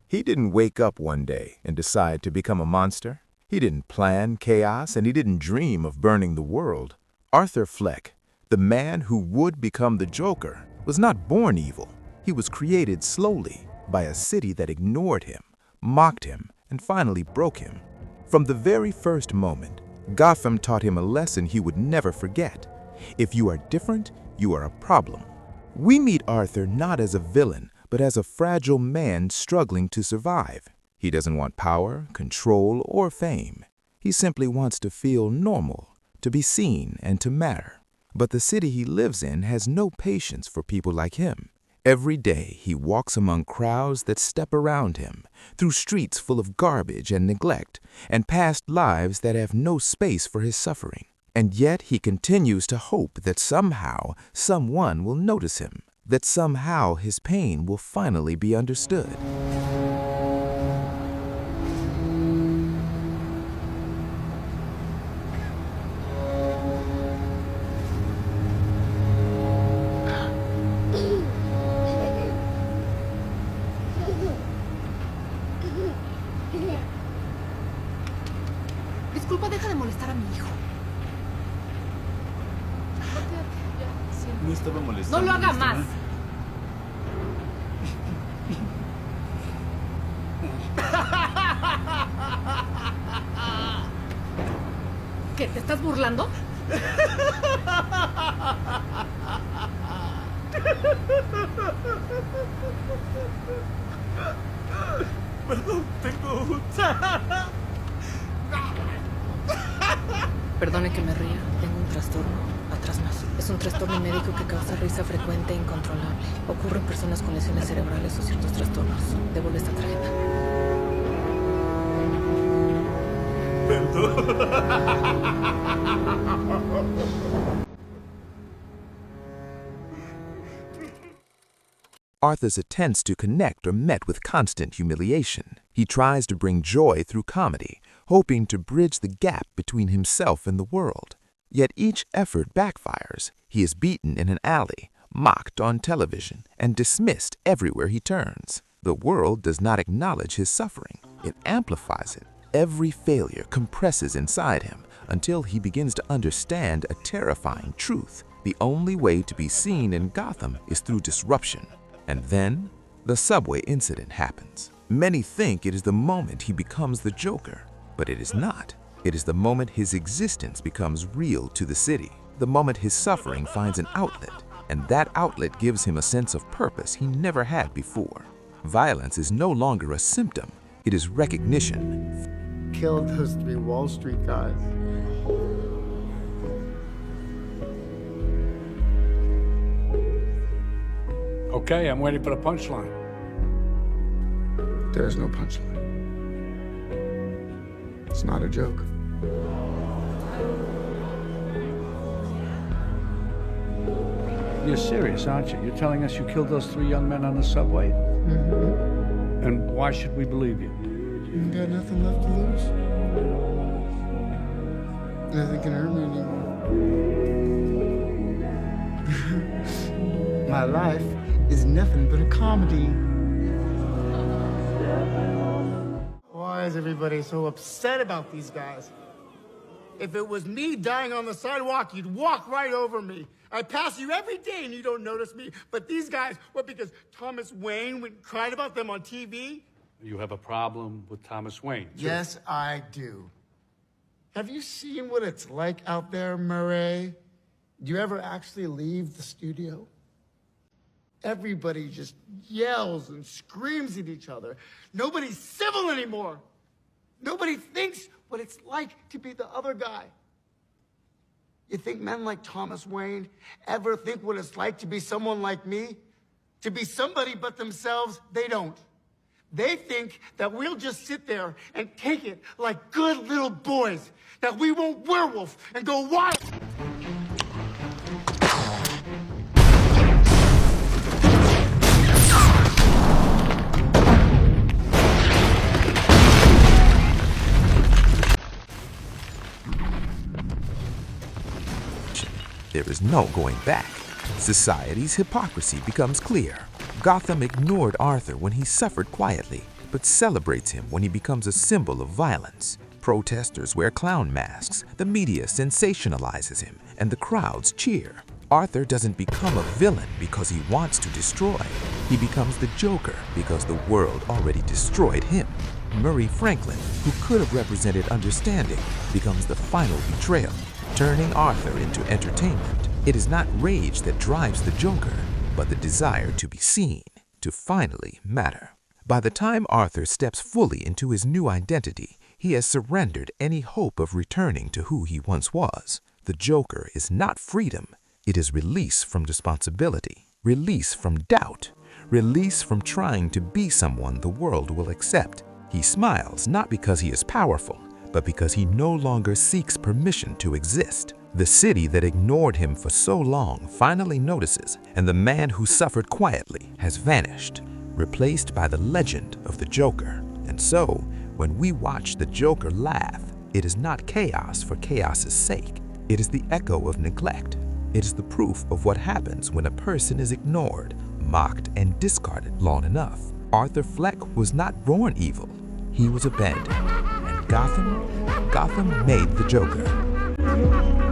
He didn't wake up one day and decide to become a monster. He didn't plan chaos, and he didn't dream of burning the world. Arthur Fleck, the man who would become the Joker, was not born evil. He was created slowly by a city that ignored him, mocked him, and finally broke him. From the very first moment, Gotham taught him a lesson he would never forget. If you are different, you are a problem. We meet Arthur not as a villain, but as a fragile man struggling to survive. He doesn't want power, control, or fame. He simply wants to feel normal, to be seen, and to matter. But the city he lives in has no patience for people like him. Every day he walks among crowds that step around him, through streets full of garbage and neglect, and past lives that have no space for his suffering. And yet he continues to hope that somehow someone will notice him, that somehow his pain will finally be understood. Disculpa, deja de molestar a mi hijo. No estaba molestando. No lo haga más. ¿Qué? ¿Te estás burlando? Perdón, tengo... Perdone que me ría. Tengo un trastorno. Atrás más. Es un trastorno médico que causa risa frecuente e incontrolable. Ocurre en personas con lesiones cerebrales o ciertos trastornos. Devuelve esta tarjeta. Arthur's attempts to connect are met with constant humiliation. He tries to bring joy through comedy, hoping to bridge the gap between himself and the world. Yet each effort backfires. He is beaten in an alley, mocked on television, and dismissed everywhere he turns. The world does not acknowledge his suffering. It amplifies it. Every failure compresses inside him until he begins to understand a terrifying truth. The only way to be seen in Gotham is through disruption. And then, the subway incident happens. Many think it is the moment he becomes the Joker, but it is not. It is the moment his existence becomes real to the city, the moment his suffering finds an outlet, and that outlet gives him a sense of purpose he never had before. Violence is no longer a symptom, it is recognition. Killed those 3 Wall Street guys. Okay, I'm waiting for the punchline. There's no punchline. It's not a joke. You're serious, aren't you? You're telling us you killed those 3 young men on the subway? Mm-hmm. And why should we believe you? You got nothing left to lose. Nothing can hurt me anymore. My life is nothing but a comedy. Why is everybody so upset about these guys? If it was me dying on the sidewalk, you'd walk right over me. I pass you every day and you don't notice me. But these guys, what, because Thomas Wayne went and cried about them on TV? You have a problem with Thomas Wayne, too. Yes, I do. Have you seen what it's like out there, Murray? Do you ever actually leave the studio? Everybody just yells and screams at each other. Nobody's civil anymore. Nobody thinks what it's like to be the other guy. You think men like Thomas Wayne ever think what it's like to be someone like me? To be somebody but themselves? They don't. They think that we'll just sit there and take it like good little boys, that we won't werewolf and go wild. There is no going back. Society's hypocrisy becomes clear. Gotham ignored Arthur when he suffered quietly, but celebrates him when he becomes a symbol of violence. Protesters wear clown masks, the media sensationalizes him, and the crowds cheer. Arthur doesn't become a villain because he wants to destroy. He becomes the Joker because the world already destroyed him. Murray Franklin, who could have represented understanding, becomes the final betrayal, turning Arthur into entertainment. It is not rage that drives the Joker, but the desire to be seen, to finally matter. By the time Arthur steps fully into his new identity, he has surrendered any hope of returning to who he once was. The Joker is not freedom. It is release from responsibility, release from doubt, release from trying to be someone the world will accept. He smiles not because he is powerful, but because he no longer seeks permission to exist. The city that ignored him for so long finally notices, and the man who suffered quietly has vanished, replaced by the legend of the Joker. And so, when we watch the Joker laugh, it is not chaos for chaos's sake. It is the echo of neglect. It is the proof of what happens when a person is ignored, mocked, and discarded long enough. Arthur Fleck was not born evil. He was abandoned. And Gotham made the Joker.